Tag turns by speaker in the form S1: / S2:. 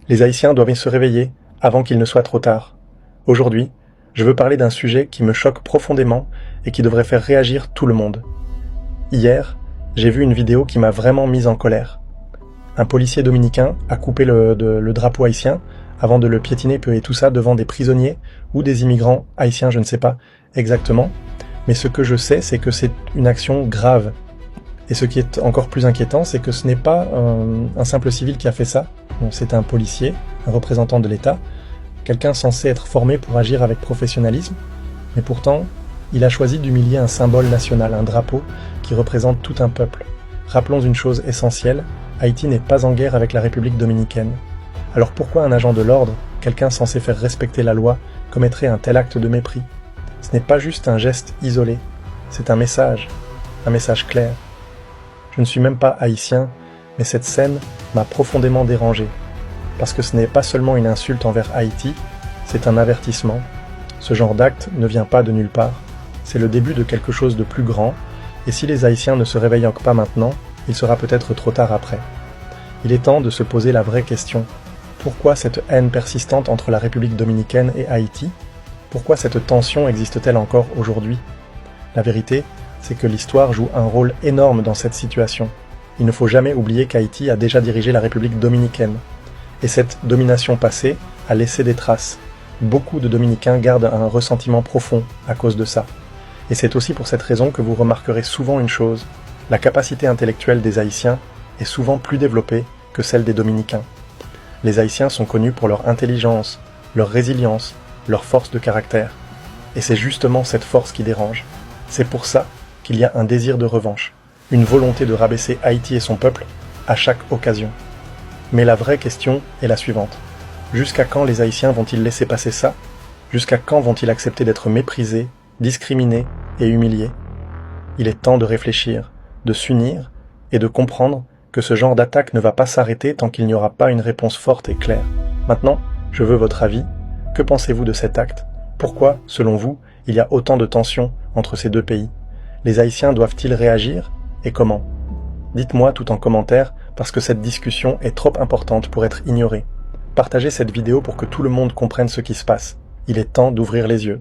S1: Les Haïtiens doivent se réveiller avant qu'il ne soit trop tard. Aujourd'hui, je veux parler d'un sujet qui me choque profondément et qui devrait faire réagir tout le monde. Hier, j'ai vu une vidéo qui m'a vraiment mise en colère. Un policier dominicain a coupé le drapeau haïtien avant de le piétiner et tout ça devant des prisonniers ou des immigrants haïtiens, je ne sais pas exactement. Mais ce que je sais, c'est que c'est une action grave. Et ce qui est encore plus inquiétant, c'est que ce n'est pas un simple civil qui a fait ça. Bon, c'est un policier, un représentant de l'État, quelqu'un censé être formé pour agir avec professionnalisme, mais pourtant, il a choisi d'humilier un symbole national, un drapeau qui représente tout un peuple. Rappelons une chose essentielle, Haïti n'est pas en guerre avec la République dominicaine. Alors pourquoi un agent de l'ordre, quelqu'un censé faire respecter la loi, commettrait un tel acte de mépris? Ce n'est pas juste un geste isolé, c'est un message clair. Je ne suis même pas haïtien, mais cette scène m'a profondément dérangé. Parce que ce n'est pas seulement une insulte envers Haïti, c'est un avertissement. Ce genre d'acte ne vient pas de nulle part. C'est le début de quelque chose de plus grand, et si les Haïtiens ne se réveillent pas maintenant, il sera peut-être trop tard après. Il est temps de se poser la vraie question. Pourquoi cette haine persistante entre la République dominicaine et Haïti? Pourquoi cette tension existe-t-elle encore aujourd'hui? La vérité, c'est que l'histoire joue un rôle énorme dans cette situation. Il ne faut jamais oublier qu'Haïti a déjà dirigé la République dominicaine. Et cette domination passée a laissé des traces. Beaucoup de Dominicains gardent un ressentiment profond à cause de ça. Et c'est aussi pour cette raison que vous remarquerez souvent une chose. La capacité intellectuelle des Haïtiens est souvent plus développée que celle des Dominicains. Les Haïtiens sont connus pour leur intelligence, leur résilience, leur force de caractère. Et c'est justement cette force qui dérange. C'est pour ça qu'il y a un désir de revanche, une volonté de rabaisser Haïti et son peuple à chaque occasion. Mais la vraie question est la suivante. Jusqu'à quand les Haïtiens vont-ils laisser passer ça? Jusqu'à quand vont-ils accepter d'être méprisés, discriminés et humiliés? Il est temps de réfléchir, de s'unir et de comprendre que ce genre d'attaque ne va pas s'arrêter tant qu'il n'y aura pas une réponse forte et claire. Maintenant, je veux votre avis. Que pensez-vous de cet acte? Pourquoi, selon vous, il y a autant de tensions entre ces deux pays? Les Haïtiens doivent-ils réagir? Et comment? Dites-moi tout en commentaire, parce que cette discussion est trop importante pour être ignorée. Partagez cette vidéo pour que tout le monde comprenne ce qui se passe. Il est temps d'ouvrir les yeux.